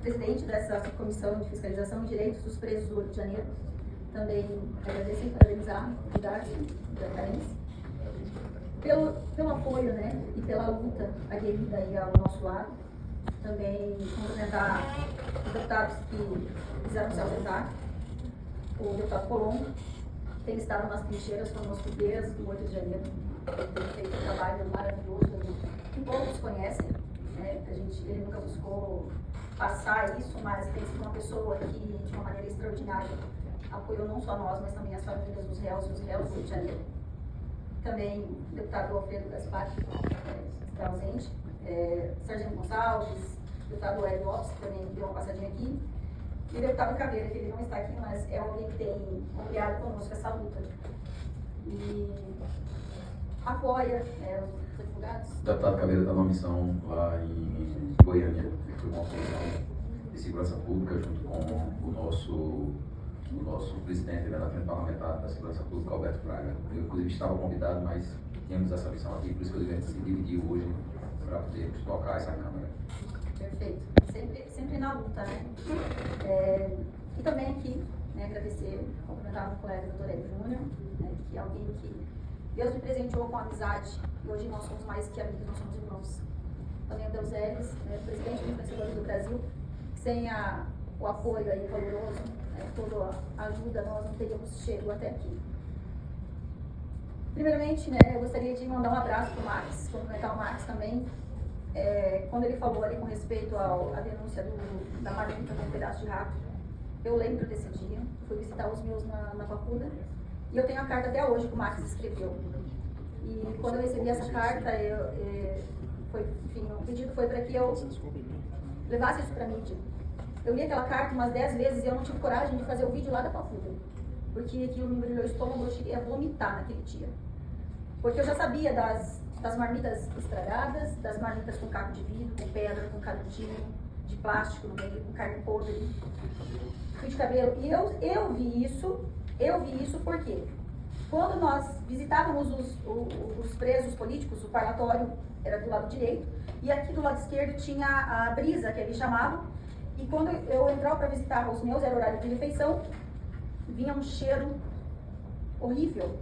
presidente dessa Comissão de Fiscalização e Direitos dos Presos do Rio de Janeiro. Também agradecer e parabenizar o Darcy e a Carência pelo apoio, né, e pela luta aguerrida aí ao nosso lado. Também cumprimentar os deputados que fizeram se ausentar. O deputado Colombo tem estado nas trincheiras conosco desde o 8 de janeiro. Tem feito um trabalho maravilhoso que poucos conhecem, né? Ele nunca buscou passar isso, mas tem sido uma pessoa que, de uma maneira extraordinária, apoiou não só nós, mas também as famílias dos réus e os réus do Rio de Janeiro. Também o deputado Alfredo Gaspar, está ausente, Sargento Gonçalves, o deputado Hélio Lopes, que também deu uma passadinha aqui, e o deputado Caveira, que ele não está aqui, mas é alguém que tem apoiado conosco essa luta. E apoia os advogados. O deputado Caveira está numa missão lá em Goiânia, que foi uma comissão de segurança pública, junto com o nosso presidente da Frente Parlamentar da Segurança Pública, Alberto Fraga. Eu, inclusive, estava convidado, mas tínhamos essa missão aqui, por isso que a gente se dividiu hoje para podermos tocar essa Câmara. Perfeito. Sempre na luta, né? E também aqui, né, agradecer, cumprimentar o colega doutor Hélio Júnior, né, que é alguém que Deus me presenteou com amizade, e hoje nós somos mais que amigos, nós somos irmãos. Também o Deus Elis, né, presidente do Influenciadores do Brasil, sem o apoio aí valoroso, né, toda a ajuda, nós não teríamos chego até aqui. Primeiramente, né, eu gostaria de mandar um abraço para o Max, cumprimentar o Max também, quando ele falou ali com respeito à denúncia da marmita com um pedaço de rato. Eu lembro desse dia, fui visitar os meus na Papuda, e eu tenho a carta até hoje que o Max escreveu. E quando eu recebi essa carta, o pedido foi para que eu levasse isso para a mídia. Eu li aquela carta umas 10 vezes e eu não tive coragem de fazer o vídeo lá da Papuda, porque aquilo me brilhou o estômago, eu cheguei a vomitar naquele dia. Porque eu já sabia das marmitas estragadas, das marmitas com caco de vidro, com pedra, com canudinho de plástico no meio, com carne podre, fio de cabelo. E eu vi isso porque quando nós visitávamos os presos políticos, o parlatório era do lado direito, e aqui do lado esquerdo tinha a brisa, que eles chamavam, e quando eu entrava para visitar os meus, era horário de refeição, vinha um cheiro horrível,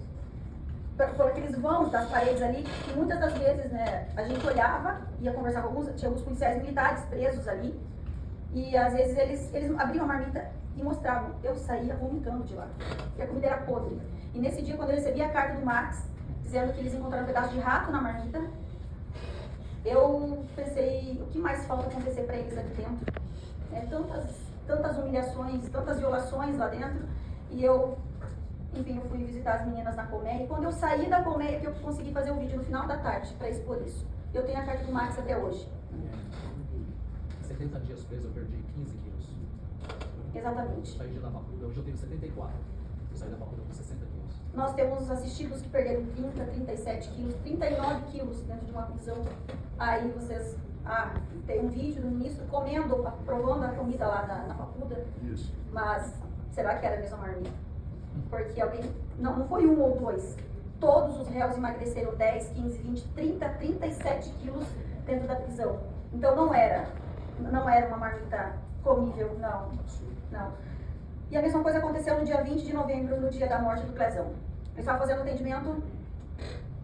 por aqueles vãos das paredes ali, e muitas das vezes, né, a gente olhava, ia conversar com tinha alguns policiais militares presos ali, e às vezes eles abriam a marmita e mostravam. Eu saía vomitando de lá, porque a comida era podre. E nesse dia, quando eu recebi a carta do Max, dizendo que eles encontraram um pedaço de rato na marmita, eu pensei, o que mais falta acontecer para eles aqui dentro? Tantas humilhações, tantas violações lá dentro, e eu fui visitar as meninas na colmeia, e quando eu saí da colmeia, que eu consegui fazer um vídeo no final da tarde para expor isso. Eu tenho a carta do Max até hoje. 70 dias preso, eu perdi 15 quilos. Exatamente. Saí da Papuda, hoje eu tenho 74. Eu saí da Papuda com 60 quilos. Nós temos assistidos que perderam 30, 37 quilos, 39 quilos dentro de uma prisão. Aí vocês... tem um vídeo do ministro comendo, provando a comida lá na Papuda. Isso. Mas será que era a mesma marmita? Porque alguém... Não foi um ou dois. Todos os réus emagreceram 10, 15, 20, 30, 37 quilos dentro da prisão. Então não era uma marmita comível, não. E a mesma coisa aconteceu no dia 20 de novembro, no dia da morte do Clezão. Eu estava fazendo atendimento,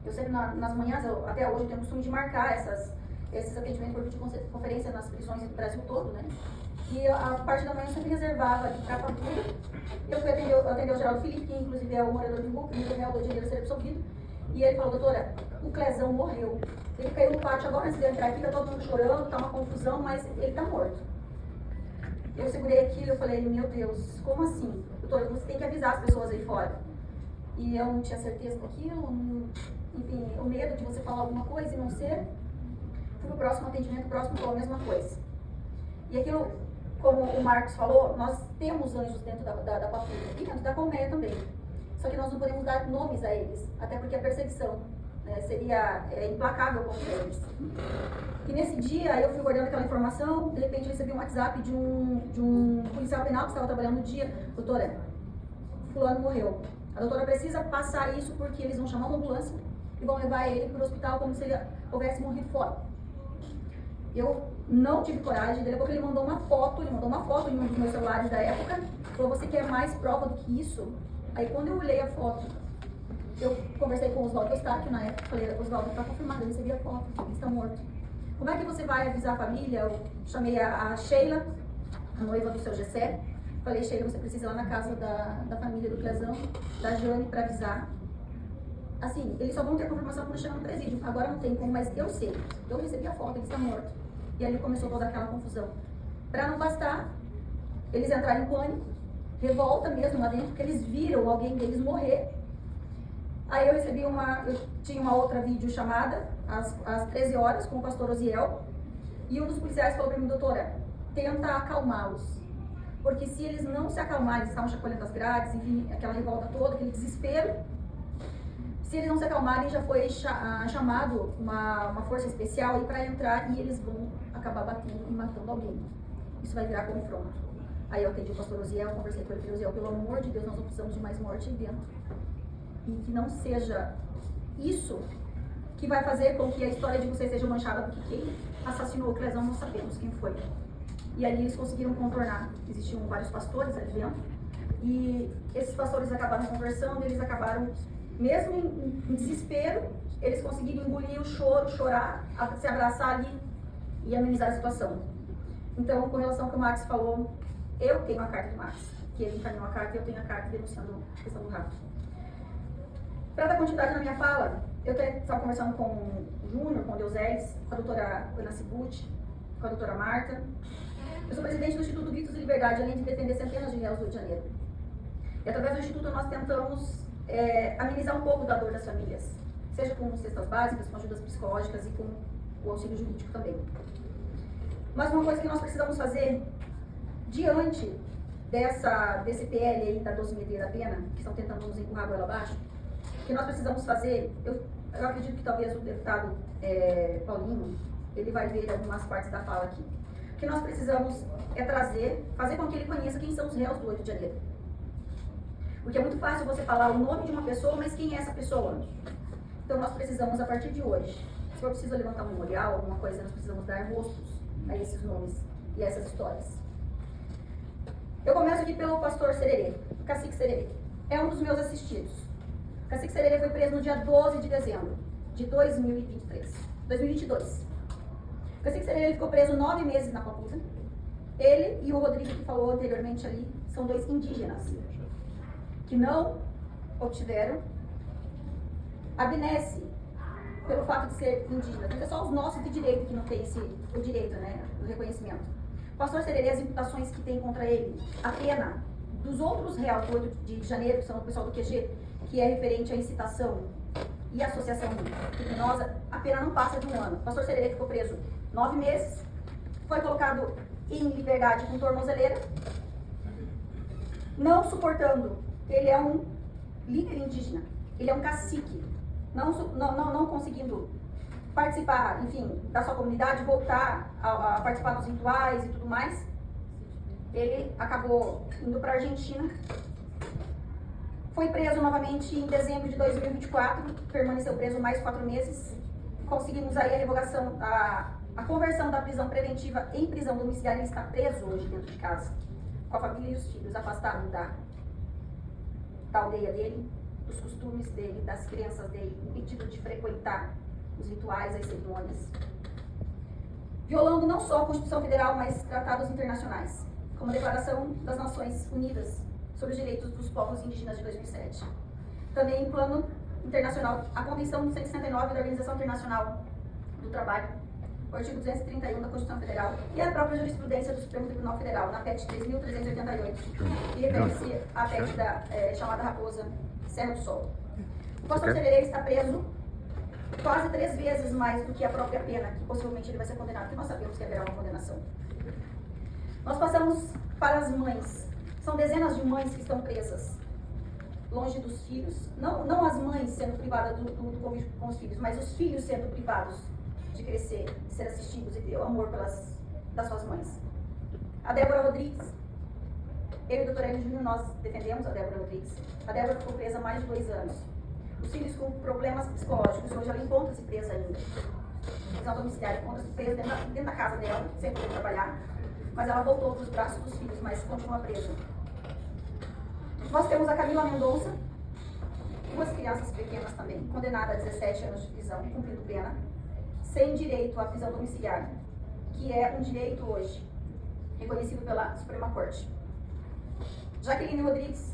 eu sempre nas manhãs, até hoje eu tenho o costume de marcar esses atendimentos por videoconferência nas prisões do Brasil todo, né? E a parte da manhã eu sempre reservava de para Papuda. Eu fui atender o Geraldo Felipe, que inclusive é o morador de rua, que me réu do dinheiro a ser absolvido. E ele falou, doutora, o Clezão morreu. Ele caiu no pátio agora, antes de entrar aqui, tá todo mundo chorando, tá uma confusão, mas ele tá morto. Eu segurei aquilo e eu falei, meu Deus, como assim? Doutora, você tem que avisar as pessoas aí fora. E eu não tinha certeza daquilo, enfim, o medo de você falar alguma coisa e não ser. Fui pro próximo atendimento, o próximo falou a mesma coisa. E aquilo, como o Marcos falou, nós temos anjos dentro da Papuda e dentro da colmeia também. Só que nós não podemos dar nomes a eles, até porque a perseguição, né, seria implacável contra eles. E nesse dia eu fui guardando aquela informação, de repente recebi um WhatsApp de um policial penal que estava trabalhando no dia. Doutora, fulano morreu. A doutora precisa passar isso porque eles vão chamar uma ambulância e vão levar ele para o hospital como se ele houvesse morrido fora. Eu Não tive coragem, daí a pouco ele mandou uma foto em um dos meus celulares da época, falou, você quer mais prova do que isso? Aí quando eu olhei a foto, eu conversei com o Oswaldo Eustáquio na época, falei, Oswaldo, tá confirmado, eu recebi a foto, ele está morto. Como é que você vai avisar a família? Eu chamei a Sheila, a noiva do seu Gessé, falei, Sheila, você precisa ir lá na casa da família do Clezão, da Jane, para avisar. Assim, eles só vão ter confirmação quando chegar no presídio, agora não tem como, mas eu sei, eu recebi a foto, ele está morto. E ali começou toda aquela confusão. Para não bastar, eles entraram em pânico, revolta mesmo lá dentro, porque eles viram alguém deles morrer. Aí eu tinha uma outra videochamada, às 13 horas, com o pastor Osiel, e um dos policiais falou para mim, doutora, tenta acalmá-los, porque se eles não se acalmarem, eles estavam chacoalhando as grades, enfim, aquela revolta toda, aquele desespero, se eles não se acalmarem, já foi chamado uma força especial para entrar e eles vão acabar batendo e matando alguém. Isso vai virar confronto. Aí eu atendi o pastor Osiel, conversei com ele, falei, Osiel, pelo amor de Deus, nós não precisamos de mais morte aí dentro. E que não seja isso que vai fazer com que a história de vocês seja manchada, porque quem assassinou o Clezão não sabemos quem foi. E ali eles conseguiram contornar. Existiam vários pastores ali dentro, e esses pastores acabaram conversando, eles acabaram, mesmo em desespero, eles conseguiram engolir o choro, chorar, se abraçar ali e amenizar a situação. Então, com relação ao que o Max falou, eu tenho a carta do Max, que ele encaminhou a carta, e eu tenho a carta denunciando a questão do rato. Para dar continuidade na minha fala, eu estava conversando com o Júnior, com o Deusés, com a doutora Ana Cibucci, com a doutora Marta. Eu sou presidente do Instituto Gritos de Liberdade, além de defender centenas de réus do Rio de Janeiro. E através do Instituto nós tentamos amenizar um pouco da dor das famílias, seja com cestas básicas, com ajudas psicológicas e com o auxílio jurídico também. Mas uma coisa que nós precisamos fazer, diante desse PL aí da dosimetria da pena, que estão tentando nos empurrar a goela abaixo, o que nós precisamos fazer, eu acredito que talvez o deputado Paulinho, ele vai ver algumas partes da fala aqui. O que nós precisamos é fazer com que ele conheça quem são os réus do 8 de janeiro. Porque é muito fácil você falar o nome de uma pessoa, mas quem é essa pessoa? Então nós precisamos, a partir de hoje, se for preciso levantar um memorial, alguma coisa, nós precisamos dar rostos a esses nomes e a essas histórias. Eu começo aqui pelo pastor Sererê, o cacique Sererê. É um dos meus assistidos. O cacique Sererê foi preso no dia 12 de dezembro de 2022. O cacique Sererê ficou preso 9 meses na Papuda. Ele e o Rodrigo, que falou anteriormente ali, são 2 indígenas que não obtiveram abnesse pelo fato de ser indígena. Porque é só os nossos de direito que não tem o direito, né, o reconhecimento. O pastor Sererê, as imputações que tem contra ele, a pena dos outros réus do 8 de janeiro, que são o pessoal do QG, que é referente à incitação e associação criminosa, a pena não passa de 1 ano. O pastor Sererê ficou preso 9 meses, foi colocado em liberdade com tornozeleira, não suportando, ele é um líder indígena, ele é um cacique, não conseguindo participar, enfim, da sua comunidade, voltar a participar dos rituais e tudo mais, ele acabou indo para a Argentina, foi preso novamente em dezembro de 2024, permaneceu preso mais 4 meses, conseguimos aí a revogação, a conversão da prisão preventiva em prisão domiciliar. Ele está preso hoje dentro de casa, com a família e os filhos, afastado da aldeia dele, dos costumes dele, das crenças dele, impedido de frequentar os rituais, as cerimônias, violando não só a Constituição Federal, mas tratados internacionais, como a Declaração das Nações Unidas sobre os Direitos dos Povos Indígenas de 2007. Também em plano internacional, a Convenção 169 da Organização Internacional do Trabalho, o artigo 231 da Constituição Federal e a própria jurisprudência do Supremo Tribunal Federal, na PET 3.388, que refere-se à PET chamada Raposa Serra do Sol. O pastor Sererê está preso quase 3 vezes mais do que a própria pena, que possivelmente ele vai ser condenado, que nós sabemos que haverá uma condenação. Nós passamos para as mães. São dezenas de mães que estão presas, longe dos filhos. Não as mães sendo privadas do convívio com os filhos, mas os filhos sendo privados de crescer, de ser assistidos e ter o amor das suas mães. A Débora Rodrigues, eu e o Dr. Hélio Júnior, nós defendemos a Débora Rodrigues. A Débora ficou presa há mais de 2 anos. Os filhos com problemas psicológicos, hoje ela encontra-se presa ainda. prisão domiciliar, encontra-se presa dentro da casa dela, sem poder trabalhar, mas ela voltou para os braços dos filhos, mas continua presa. Nós temos a Camila Mendonça, 2 crianças pequenas também, condenada a 17 anos de prisão, cumprindo pena, sem direito à prisão domiciliar, que é um direito hoje, reconhecido pela Suprema Corte. Jaqueline Rodrigues,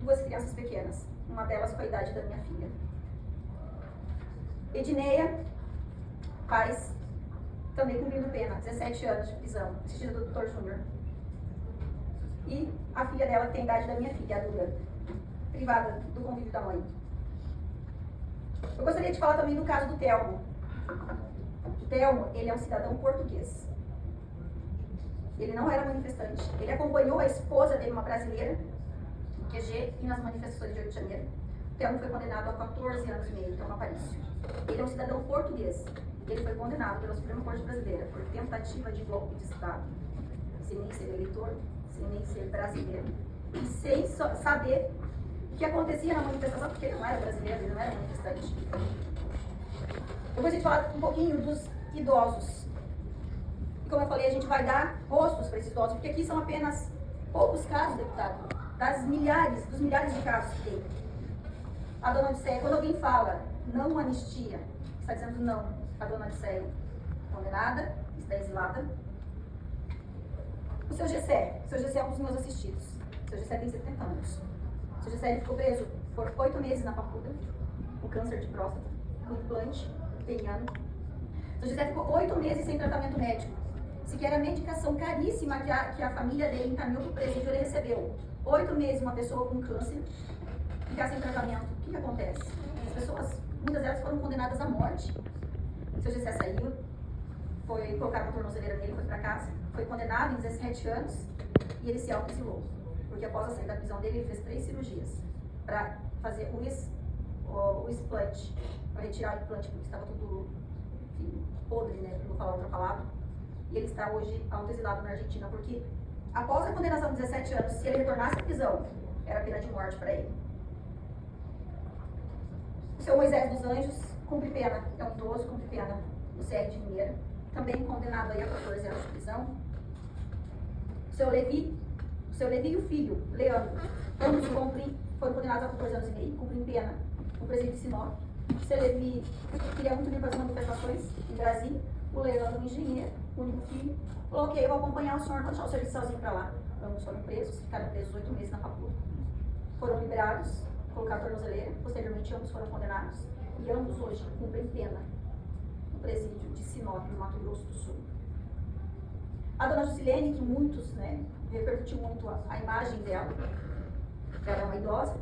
2 crianças pequenas, uma delas com a idade da minha filha. Edneia Paz, também cumprindo pena, 17 anos de prisão, assistida do Dr. Júnior. E a filha dela, que tem a idade da minha filha, a Duda, privada do convívio da mãe. Eu gostaria de falar também do caso do Telmo. O Telmo, ele é um cidadão português. Ele não era manifestante. Ele acompanhou a esposa dele, uma brasileira, no QG e nas manifestações de 8 de janeiro. O Telmo foi condenado a 14 anos e meio, Telmo Aparício. Ele é um cidadão português. Ele foi condenado pela Suprema Corte Brasileira por tentativa de golpe de Estado, sem nem ser eleitor, sem nem ser brasileiro, e sem saber o que acontecia na manifestação, porque ele não era brasileiro, ele não era manifestante. Eu gostaria de falar um pouquinho dos idosos. E como eu falei, a gente vai dar rostos para esses idosos, porque aqui são apenas poucos casos, deputado, dos milhares de casos que tem. A dona Odisseia, quando alguém fala não anistia, está dizendo não. A dona Odisseia, condenada, está exilada. O seu Gessé é um dos meus assistidos. O seu Gessé tem 70 anos. O seu Gessé ficou preso por 8 meses na Papuda, com câncer de próstata, com implante peniano. O seu Gessé ficou 8 meses sem tratamento médico. Sequer a medicação caríssima que a família dele encaminhou para o presídio, ele recebeu. 8 meses uma pessoa com câncer ficar sem tratamento. O que acontece? As pessoas, muitas delas foram condenadas à morte. O seu Gessé saiu, foi colocar uma tornozeleira nele, foi para casa, foi condenado em 17 anos e ele se autoexilou. Porque após a saída da prisão dele, ele fez 3 cirurgias para fazer o explante, para retirar o implante, porque estava tudo, enfim, podre, né? Não vou falar outra palavra. E ele está hoje autoexilado na Argentina, porque após a condenação de 17 anos, se ele retornasse à prisão, era pena de morte para ele. O seu Moisés dos Anjos cumpre pena, é um idoso, cumpre pena no CR de Mineira, também condenado aí a 14 anos de prisão. O seu Levi e o filho, Leandro, ambos foram condenados a 14 anos e meio, cumprem pena no presídio de Sinop. O seu Levi queria muito vir para as manifestações em Brasília. O Leandro, engenheiro, único filho, falou: ok, eu vou acompanhar o senhor, vou deixar o serviço sozinho para lá. Ambos foram presos, ficaram presos 8 meses na faculdade. Foram liberados, colocaram a tornozeleira, posteriormente ambos foram condenados e ambos hoje cumprem pena no presídio de Sinop, no Mato Grosso do Sul. A dona Jusilene, que muitos, né, repercutiu muito a imagem dela, ela é uma idosa,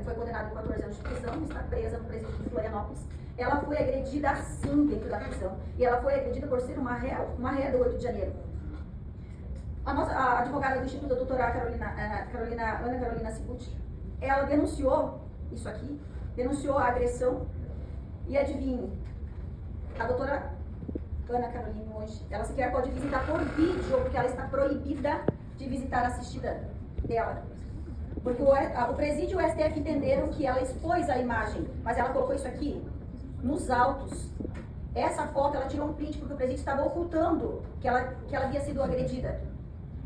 foi condenada a 14 anos de prisão, está presa no presídio de Florianópolis. Ela foi agredida assim dentro da prisão, e ela foi agredida por ser uma réu do 8 de janeiro. A advogada do Instituto, a doutora Ana Carolina Cibucci, ela denunciou isso aqui, denunciou a agressão, e adivinhe, a doutora Ana Carolina hoje, ela sequer pode visitar por vídeo, porque ela está proibida de visitar a assistida dela. Porque o presídio e o STF entenderam que ela expôs a imagem, mas ela colocou isso aqui nos autos. Essa foto ela tirou um print porque o presídio estava ocultando que ela havia sido agredida.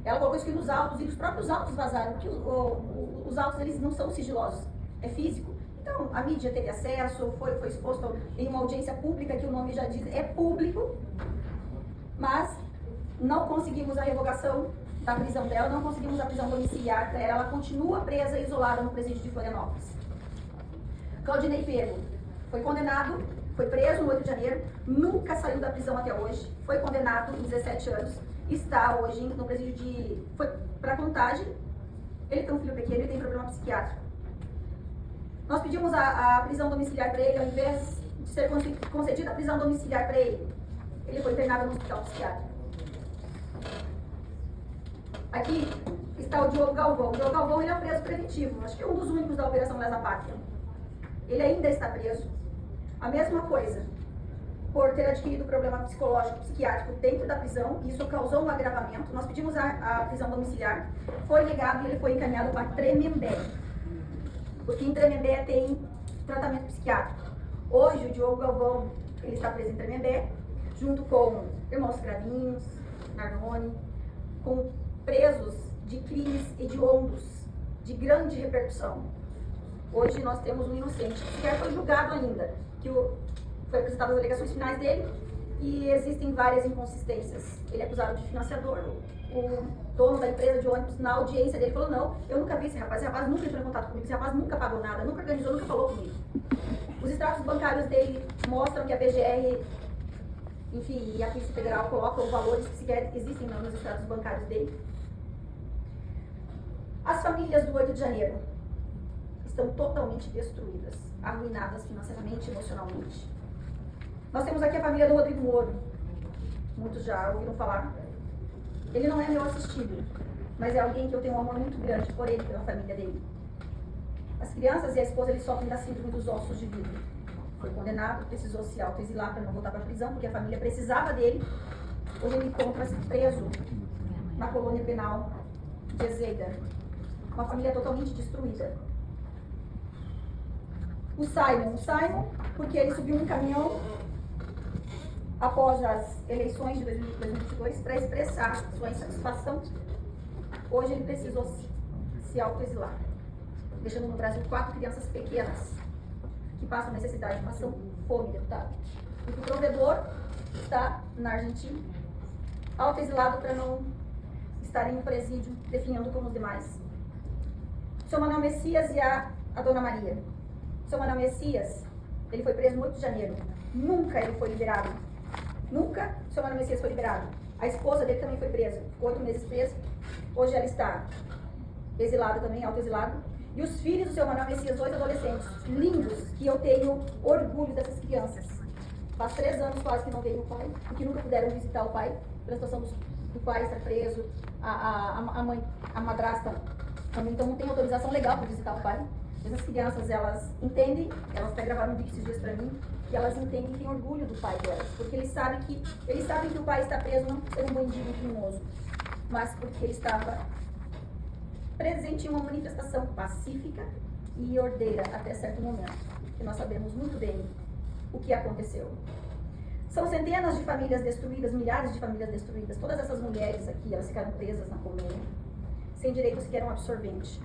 Ela colocou isso aqui nos autos e os próprios autos vazaram, porque os autos eles não são sigilosos, é físico. Então a mídia teve acesso, foi exposto em uma audiência pública, que o nome já diz, é público, mas não conseguimos a revogação da prisão dela, não conseguimos a prisão domiciliar dela, ela continua presa e isolada no presídio de Florianópolis. Claudinei Pego foi condenado, foi preso no 8 de janeiro, nunca saiu da prisão até hoje, foi condenado em 17 anos, está hoje no presídio foi para Contagem, ele tem um filho pequeno e tem problema psiquiátrico. Nós pedimos a prisão domiciliar para ele, ao invés de ser concedida a prisão domiciliar para ele foi internado no hospital psiquiátrico. Aqui está o Diogo Galvão. O Diogo Galvão ele é um preso preventivo, acho que é um dos únicos da Operação Lesa Pátria. Ele ainda está preso. A mesma coisa, por ter adquirido problema psicológico, psiquiátrico dentro da prisão, isso causou um agravamento. Nós pedimos a prisão domiciliar, foi negado e ele foi encaminhado para Tremembé, porque em Tremembé tem tratamento psiquiátrico. Hoje o Diogo Galvão Ele está preso em Tremembé, junto com irmãos Gravinhos, Nardoni, com presos de crimes hediondos, de grande repercussão. Hoje nós temos um inocente, que sequer foi julgado ainda, foi apresentado as alegações finais dele, e existem várias inconsistências. Ele é acusado de financiador. O dono da empresa de ônibus, na audiência dele, falou: não, eu nunca vi esse rapaz nunca entrou em contato comigo, esse rapaz nunca pagou nada, nunca organizou, nunca falou comigo. Os extratos bancários dele mostram que a PGR, enfim, e a Polícia Federal colocam valores que sequer existem não nos extratos bancários dele. As famílias do 8 de janeiro estão totalmente destruídas, arruinadas financeiramente e emocionalmente. Nós temos aqui a família do Rodrigo Moro. Muitos já ouviram falar. Ele não é meu assistido, mas é alguém que eu tenho um amor muito grande por ele e pela família dele. As crianças e a esposa, eles sofrem da síndrome dos ossos de vidro. Foi condenado, precisou se autoexilar para não voltar para a prisão, porque a família precisava dele. Hoje ele encontra-se preso na colônia penal de Ezeida. Uma família totalmente destruída. O Simon, porque ele subiu um caminhão após as eleições de 2022 para expressar sua insatisfação. Hoje ele precisou se autoexilar, deixando no Brasil 4 crianças pequenas que passam necessidade, passam fome, deputado. E o provedor está na Argentina, autoexilado para não estar em um presídio, definhando como os demais. O seu Manuel Messias e a Dona Maria. O seu Manuel Messias, ele foi preso no 8 de janeiro. Nunca ele foi liberado. Nunca o seu Manuel Messias foi liberado. A esposa dele também foi presa. 8 meses presa. Hoje ela está exilada também, autoexilada. E os filhos do seu Manuel Messias, 2 adolescentes, lindos, que eu tenho orgulho dessas crianças. Faz 3 anos quase que não veio o pai, porque nunca puderam visitar o pai, pela situação do pai estar preso, a mãe, a madrasta também, então não tem autorização legal para visitar o pai. Essas crianças, elas entendem, elas até gravaram um vídeo esses dias para mim, que elas entendem e têm orgulho do pai delas, porque eles sabem que o pai está preso não por ser um bandido criminoso, mas porque ele estava presente em uma manifestação pacífica e ordeira até certo momento, que nós sabemos muito bem o que aconteceu. São centenas de famílias destruídas, milhares de famílias destruídas. Todas essas mulheres aqui, elas ficaram presas na colônia, sem direito sequer a um absorvente.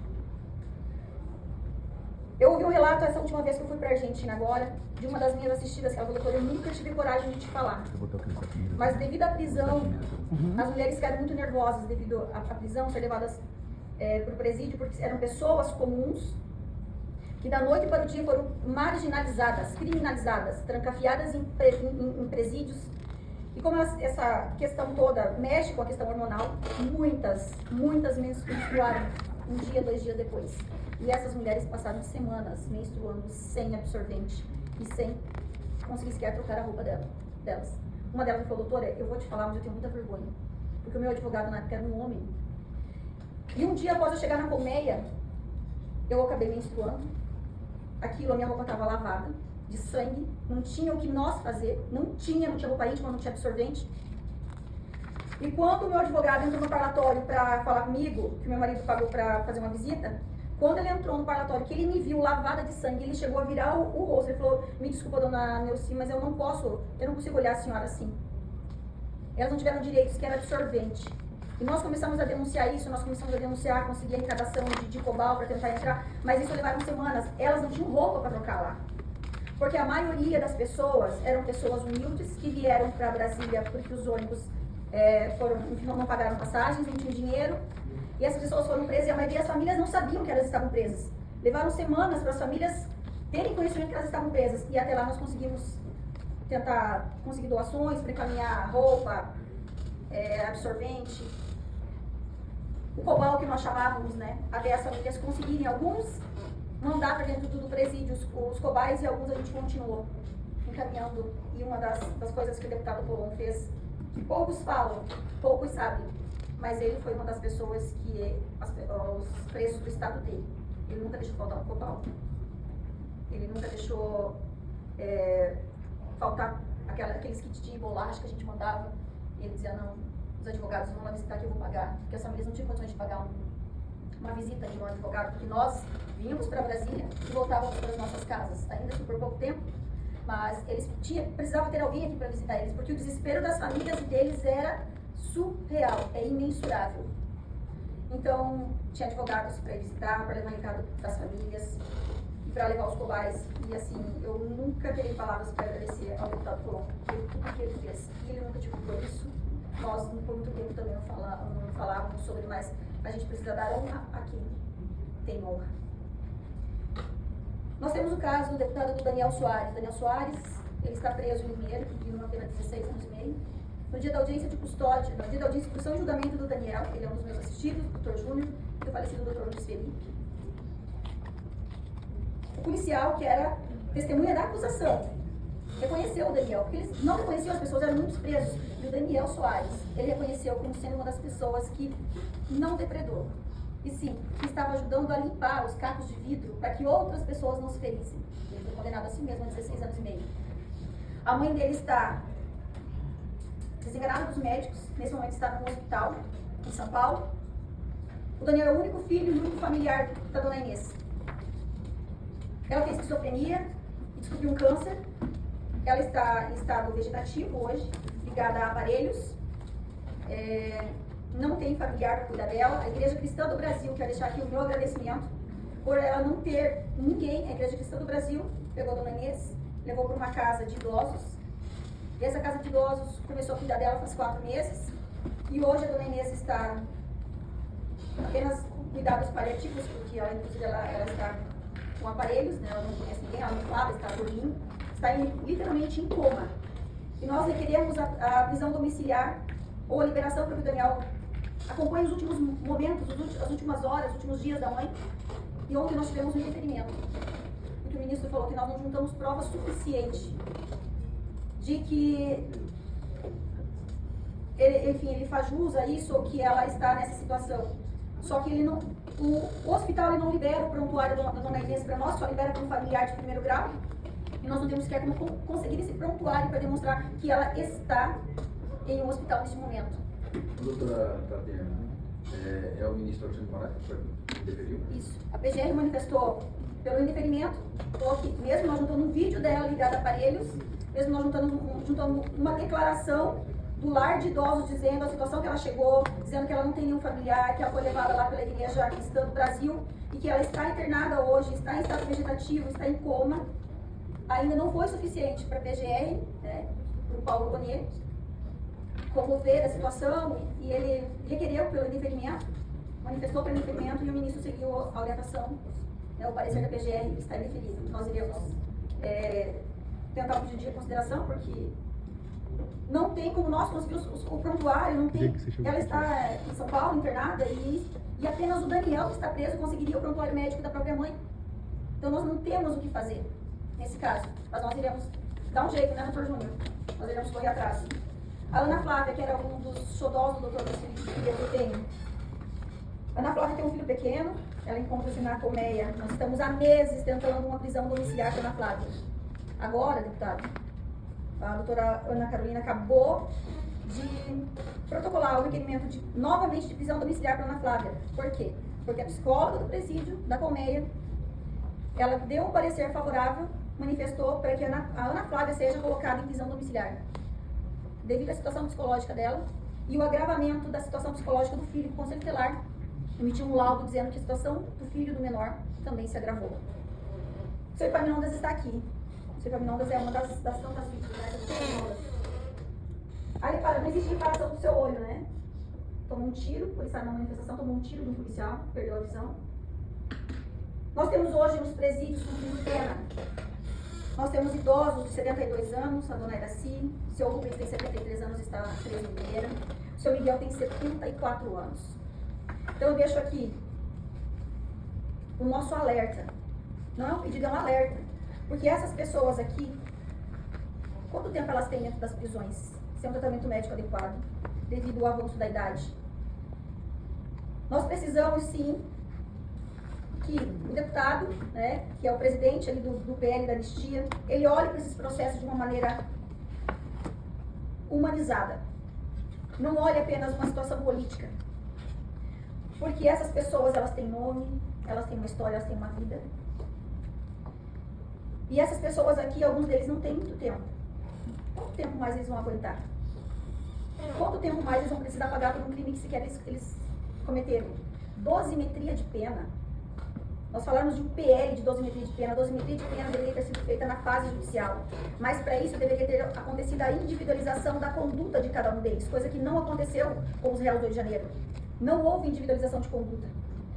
Eu ouvi um relato essa última vez que eu fui para a Argentina agora, de uma das minhas assistidas, que ela falou: eu nunca tive coragem de te falar. Mas devido à prisão, as mulheres ficaram muito nervosas devido à prisão, ser levadas para o presídio, porque eram pessoas comuns, que da noite para o dia foram marginalizadas, criminalizadas, trancafiadas em presídios. E como essa questão toda mexe com a questão hormonal, muitas menstruaram um dia, 2 dias depois. E essas mulheres passaram semanas menstruando sem absorvente e sem conseguir sequer trocar a roupa delas. Uma delas me falou: doutora, eu vou te falar, mas eu tenho muita vergonha, porque o meu advogado na época era um homem. E um dia após eu chegar na colmeia, eu acabei menstruando. Aquilo, a minha roupa estava lavada, de sangue, não tinha o que nós fazer, não tinha roupa íntima, não tinha absorvente. E quando o meu advogado entrou no parlatório para falar comigo, que meu marido pagou para fazer uma visita, quando ele entrou no parlatório, que ele me viu lavada de sangue, ele chegou a virar o rosto. Ele falou: me desculpa, dona Neuci, mas eu não consigo olhar a senhora assim. Elas não tiveram direito sequer absorvente. E nós começamos a denunciar isso, conseguir arrecadação de COBAL para tentar entrar, mas isso levaram semanas. Elas não tinham roupa para trocar lá. Porque a maioria das pessoas eram pessoas humildes que vieram para Brasília porque os ônibus não pagaram passagens, não tinham dinheiro. E essas pessoas foram presas e a maioria das famílias não sabiam que elas estavam presas. Levaram semanas para as famílias terem conhecimento que elas estavam presas. E até lá nós conseguimos conseguir doações para encaminhar roupa, absorvente, o COBAL que nós chamávamos, né? Até as famílias conseguirem alguns mandar para dentro do presídio os COBAIs, e alguns a gente continuou encaminhando. E uma das coisas que o deputado Polon fez, que poucos falam, poucos sabem, mas ele foi uma das pessoas que os presos do estado dele, ele nunca deixou faltar um COBAL. Ele nunca deixou faltar aqueles kits de bolacha que a gente mandava. E ele dizia: não, os advogados vão lá visitar que eu vou pagar, porque as famílias não tinham condições de pagar uma visita de um advogado, porque nós vínhamos para Brasília e voltávamos para as nossas casas, ainda que por pouco tempo, Mas eles precisavam ter alguém aqui para visitar eles, porque o desespero das famílias deles era surreal, é imensurável. Então, tinha advogados para visitar, para levar recado para as famílias e para levar os cobaias. E assim, eu nunca terei palavras para agradecer ao deputado Colombo por tudo que ele fez. E ele nunca divulgou isso. Nós, por muito tempo, também não falávamos sobre, mas a gente precisa dar honra a quem tem honra. Nós temos o caso do deputado Daniel Soares. Daniel Soares, ele está preso em Limeira, cumprindo uma pena de 16 anos e meio. No dia da audiência de custódia, no dia da audiência de instrução e julgamento do Daniel, ele é um dos meus assistidos, o Dr. Júnior, e o falecido Dr. Luiz Felipe. O policial, que era testemunha da acusação, reconheceu o Daniel, porque eles não reconheciam, as pessoas eram muito presos. E o Daniel Soares, ele reconheceu como sendo uma das pessoas que não depredou. E sim, que estava ajudando a limpar os cacos de vidro para que outras pessoas não se ferissem. Ele foi condenado a si mesmo a 16 anos e meio. A mãe dele está desenganada dos médicos, nesse momento está no hospital, em São Paulo. O Daniel é o único filho e o único familiar da dona Inês. Ela tem esquizofrenia e descobriu um câncer. Ela está em estado vegetativo hoje, ligada a aparelhos. Não tem familiar para cuidar dela. A Igreja Cristã do Brasil, quero deixar aqui o meu agradecimento, por ela não ter ninguém. A Igreja Cristã do Brasil pegou a dona Inês, levou para uma casa de idosos. E essa casa de idosos começou a cuidar dela faz 4 meses. E hoje a dona Inês está apenas com cuidados paliativos, porque ela, inclusive, ela está com aparelhos, né? Ela não conhece ninguém, ela não fala, está dormindo, está literalmente em coma. E nós requeremos a prisão domiciliar ou a liberação para que o Daniel acompanhe os últimos momentos, as últimas horas, os últimos dias da mãe. E ontem nós tivemos um requerimento, porque o ministro falou que nós não juntamos prova suficiente de que ele faz jus a isso ou que ela está nessa situação. Só que o hospital ele não libera o prontuário da dona Inês para nós, só libera para um familiar de primeiro grau. E nós não temos sequer como conseguir esse prontuário para demonstrar que ela está em um hospital neste momento. Doutora Tatiana, é o ministro Alexandre Moraes que indeferiu? Isso. A PGR manifestou pelo indeferimento, falou que mesmo nós juntando um vídeo dela ligado a aparelhos, mesmo nós juntando uma declaração do lar de idosos dizendo a situação que ela chegou, dizendo que ela não tem nenhum familiar, que ela foi levada lá pela Igreja Cristã do Brasil e que ela está internada hoje, está em estado vegetativo, está em coma, ainda não foi suficiente para a PGR, né, para o Paulo Conier, comover a situação, e ele requereu pelo indeferimento, manifestou pelo indeferimento e o ministro seguiu a orientação, né, o parecer da PGR está indeferido. Nós iremos tentar o pedido de reconsideração, porque não tem como nós conseguirmos o prontuário, não tem. Ela está em São Paulo, internada, e apenas o Daniel, que está preso, conseguiria o prontuário médico da própria mãe. Então nós não temos o que fazer nesse caso. Mas nós iremos dar um jeito, né, doutor Júnior? Nós iremos correr atrás. A Ana Flávia, que era um dos xodós do doutor que tem. A Ana Flávia tem um filho pequeno, ela encontra-se na colmeia. Nós estamos há meses tentando uma prisão domiciliar para a Ana Flávia. Agora, deputado, a doutora Ana Carolina acabou de protocolar o requerimento novamente de prisão domiciliar para a Ana Flávia. Por quê? Porque a psicóloga do presídio, da colmeia, ela deu um parecer favorável, manifestou para que a Ana Flávia seja colocada em prisão domiciliar, devido à situação psicológica dela e o agravamento da situação psicológica do filho. O Conselho Tutelar emitiu um laudo dizendo que a situação do filho do menor também se agravou. O seu Epaminondas está aqui. O seu Epaminondas é uma das tantas vítimas, né? Aí, não existe reparação do seu olho, né? Tomou um tiro, por estar numa manifestação, tomou um tiro de um policial, perdeu a visão. Nós temos hoje nos presídios cumprindo pena. Nós temos idosos de 72 anos, a dona Iraci, o seu Rubens tem 73 anos, está preso em Limeira, o seu Miguel tem 74 anos. Então eu deixo aqui o nosso alerta. Não é um pedido, é um alerta. Porque essas pessoas aqui, quanto tempo elas têm dentro das prisões? Sem um tratamento médico adequado, devido ao avanço da idade. Nós precisamos, sim, que o deputado, né, que é o presidente ali do PL da Anistia, ele olhe para esses processos de uma maneira humanizada. Não olhe apenas uma situação política. Porque essas pessoas, elas têm nome, elas têm uma história, elas têm uma vida. E essas pessoas aqui, alguns deles não têm muito tempo. Quanto tempo mais eles vão aguentar? Quanto tempo mais eles vão precisar pagar por um crime que sequer eles cometeram? Dosimetria de pena. Nós falamos de um PL de dosimetria de pena. A dosimetria de pena deveria ter sido feita na fase judicial. Mas para isso deveria ter acontecido a individualização da conduta de cada um deles, coisa que não aconteceu com os réus do Rio de Janeiro. Não houve individualização de conduta.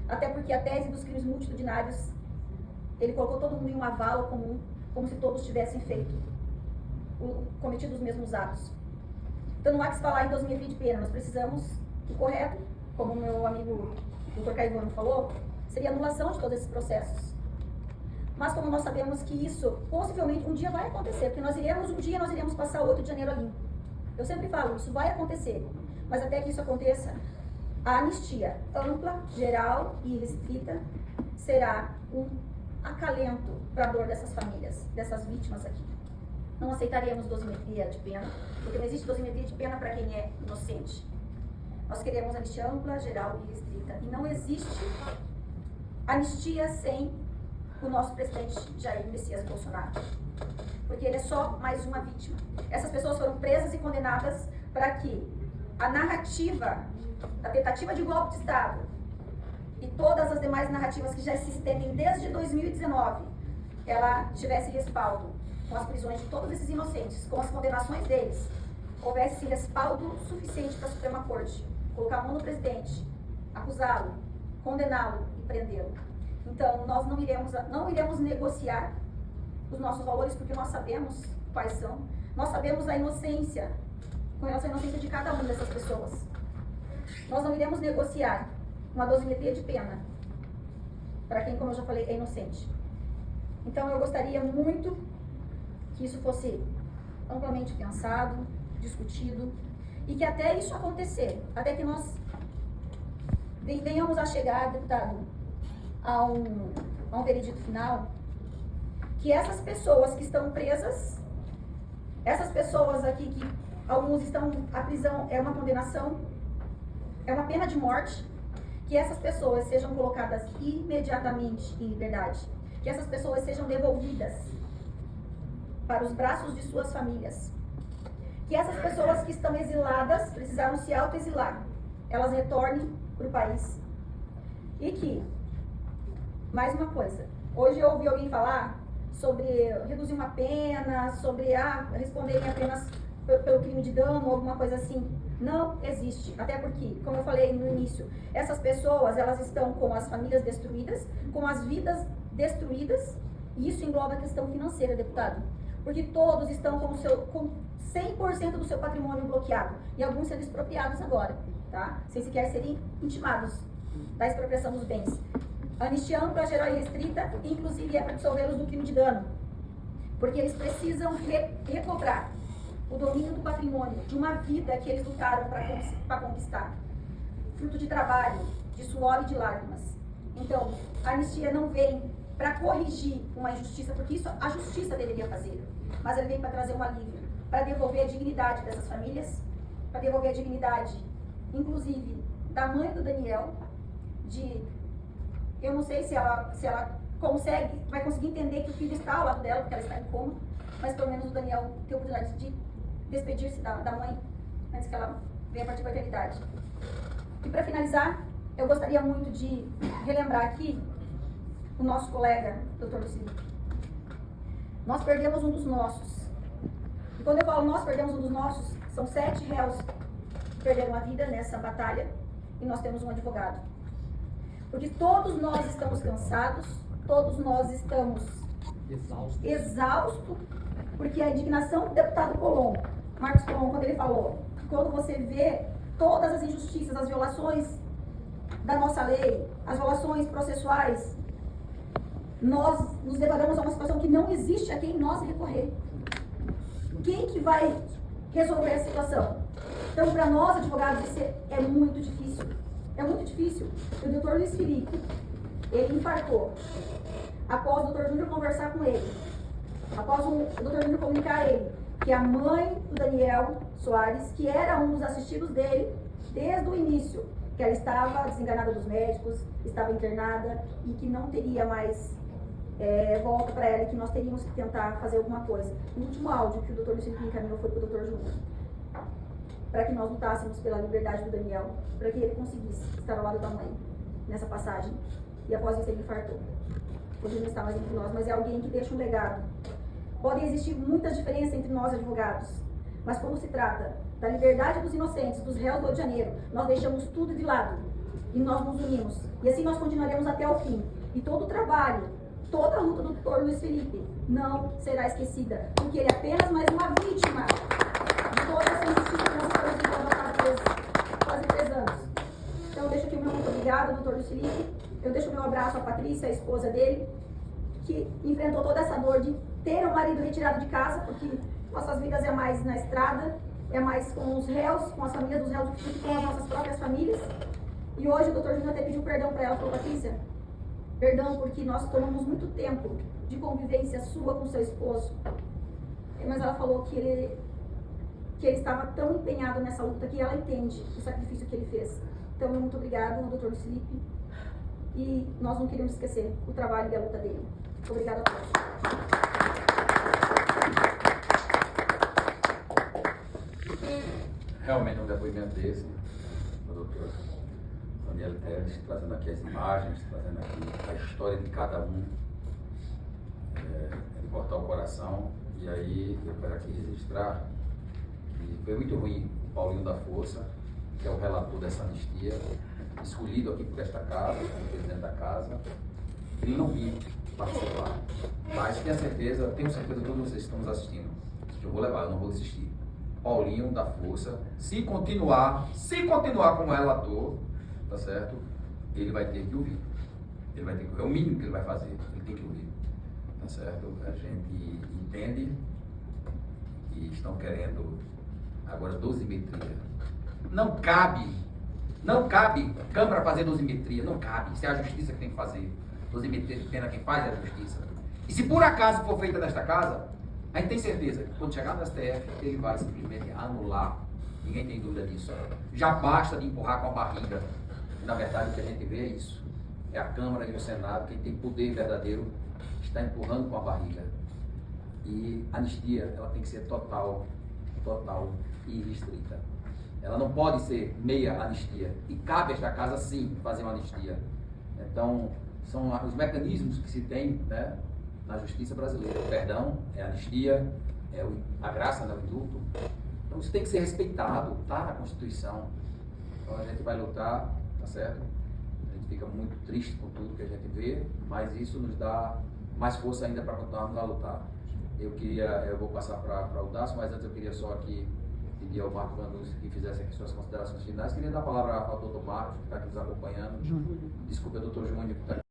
Até porque a tese dos crimes multitudinários, ele colocou todo mundo em uma vala comum, como se todos tivessem cometido os mesmos atos. Então não há que se falar em dosimetria de pena. Nós precisamos, o correto, como o meu amigo Dr. Caivano falou, seria a anulação de todos esses processos. Mas como nós sabemos que isso possivelmente um dia vai acontecer, porque um dia nós iremos passar o 8 de janeiro ali. Eu sempre falo, isso vai acontecer. Mas até que isso aconteça, a anistia ampla, geral e restrita será um acalento para a dor dessas famílias, dessas vítimas aqui. Não aceitaremos dosimetria de pena, porque não existe dosimetria de pena para quem é inocente. Nós queremos anistia ampla, geral e restrita. E não existe anistia sem o nosso presidente Jair Messias Bolsonaro. Porque ele é só mais uma vítima. Essas pessoas foram presas e condenadas para que a narrativa, a tentativa de golpe de Estado e todas as demais narrativas que já se estendem desde 2019, ela tivesse respaldo com as prisões de todos esses inocentes, com as condenações deles, houvesse respaldo suficiente para a Suprema Corte colocar a mão no presidente, acusá-lo, condená-lo e prendê-lo. Então, nós não iremos negociar os nossos valores, porque nós sabemos quais são. Nós sabemos a inocência, com relação à inocência de cada uma dessas pessoas. Nós não iremos negociar uma dosimetria de pena para quem, como eu já falei, é inocente. Então, eu gostaria muito que isso fosse amplamente pensado, discutido, e que até isso acontecer, até que nós venhamos a chegar, deputado, a um veredito final, que essas pessoas que estão presas, essas pessoas aqui que alguns estão, a prisão é uma condenação, é uma pena de morte, que essas pessoas sejam colocadas imediatamente em liberdade, que essas pessoas sejam devolvidas para os braços de suas famílias, que essas pessoas que estão exiladas, precisaram se autoexilar, elas retornem para o país. E que, mais uma coisa, hoje eu ouvi alguém falar sobre reduzir uma pena, sobre responderem apenas pelo crime de dano ou alguma coisa assim. Não existe, até porque, como eu falei no início, essas pessoas, elas estão com as famílias destruídas, com as vidas destruídas, e isso engloba a questão financeira, deputado. Porque todos estão com 100% do seu patrimônio bloqueado, e alguns sendo expropriados agora, tá? Sem sequer serem intimados da expropriação dos bens. A anistia ampla, geral e restrita, inclusive é para absolvê-los do crime de dano, porque eles precisam recobrar o domínio do patrimônio, de uma vida que eles lutaram para conquistar, fruto de trabalho, de suor e de lágrimas. Então, a anistia não vem para corrigir uma injustiça, porque isso a justiça deveria fazer, mas ela vem para trazer um alívio, para devolver a dignidade dessas famílias, para devolver a dignidade, inclusive, da mãe do Daniel, eu não sei se ela vai conseguir entender que o filho está ao lado dela, porque ela está em coma, mas pelo menos o Daniel tem a oportunidade de despedir-se da mãe antes que ela venha partir para a eternidade. E para finalizar, eu gostaria muito de relembrar aqui o nosso colega, Dr. Lucílio. Nós perdemos um dos nossos. E quando eu falo nós perdemos um dos nossos, são 7 réus que perderam a vida nessa batalha, e nós temos um advogado. Porque todos nós estamos cansados, todos nós estamos exaustos, porque a indignação do deputado Colom, Marcos Colom, quando ele falou, quando você vê todas as injustiças, as violações da nossa lei, as violações processuais, nós nos deparamos a uma situação que não existe a quem nós recorrer. Quem que vai resolver a situação? Então, para nós, advogados, isso é muito difícil. É muito difícil. O doutor Luiz Felipe, ele infartou. Após o doutor Júnior conversar com ele, após o doutor Júnior comunicar a ele que a mãe do Daniel Soares, que era um dos assistidos dele, desde o início, que ela estava desenganada dos médicos, estava internada e que não teria mais volta para ela que nós teríamos que tentar fazer alguma coisa. O último áudio que o Dr. Luiz Felipe encaminhou foi para o Dr. Júnior, para que nós lutássemos pela liberdade do Daniel, para que ele conseguisse estar ao lado da mãe nessa passagem. E após isso ele infartou. Hoje ele não está mais entre nós, mas é alguém que deixa um legado. Podem existir muitas diferenças entre nós advogados, mas quando se trata da liberdade dos inocentes, dos réus do Rio de Janeiro, nós deixamos tudo de lado e nós nos unimos. E assim nós continuaremos até o fim. E todo o trabalho, toda a luta do Dr. Luiz Felipe não será esquecida, porque ele é apenas mais uma vítima de toda essa injustiça que nós estamos vivendo há quase 3 anos. Então eu deixo aqui o meu muito obrigado, Dr. Luiz Felipe. Eu deixo o meu abraço à Patrícia, a esposa dele, que enfrentou toda essa dor de ter o marido retirado de casa, porque nossas vidas é mais na estrada, é mais com os réus, com as famílias dos réus, do que com as nossas próprias famílias. E hoje o Dr. Júnior até pediu perdão para ela, falou: Patrícia, perdão porque nós tomamos muito tempo de convivência sua com seu esposo. Mas ela falou que ele estava tão empenhado nessa luta que ela entende o sacrifício que ele fez. Então, muito obrigada ao Dr. Luiz Felipe. E nós não queremos esquecer o trabalho e a luta dele. Obrigada a todos. Realmente um depoimento desse, do doutor Daniel Teles, trazendo aqui as imagens, trazendo aqui a história de cada um, de cortar o coração. E aí eu quero aqui registrar que foi muito ruim o Paulinho da Força, que é o relator dessa anistia, escolhido aqui por esta casa, como presidente da casa. Ele não viu participar, mas tenho certeza que todos vocês que estão nos assistindo, que eu vou levar, eu não vou desistir. Paulinho da Força, se continuar como relator, tá certo? Ele vai ter que ouvir. Ele vai ter que, é o mínimo que ele vai fazer, ele tem que ouvir, tá certo? A gente entende que estão querendo agora dosimetria. Não cabe Câmara fazer dosimetria, não cabe. Isso é a justiça que tem que fazer. Dosimetria de pena quem faz é a justiça. E se por acaso for feita nesta casa, a gente tem certeza que quando chegar no STF, ele vai simplesmente anular. Ninguém tem dúvida disso. Já basta de empurrar com a barriga. Na verdade, o que a gente vê é isso. É a Câmara e o Senado, quem tem poder verdadeiro, está empurrando com a barriga. E a anistia, ela tem que ser total e restrita. Ela não pode ser meia anistia. E cabe a esta casa, sim, fazer uma anistia. Então, são os mecanismos que se tem, né, na justiça brasileira. O perdão, é a anistia, é a graça, né, o indulto. Então, isso tem que ser respeitado, tá na Constituição. Então, a gente vai lutar, tá certo? A gente fica muito triste com tudo que a gente vê, mas isso nos dá mais força ainda para continuarmos a lutar. Eu vou passar para o Dácio, mas antes eu queria só aqui pedir ao Marcos Vanucci que fizesse aqui suas considerações finais. Queria dar a palavra ao doutor Marcos, que está aqui nos acompanhando. Desculpa, doutor Júnior, que está aqui.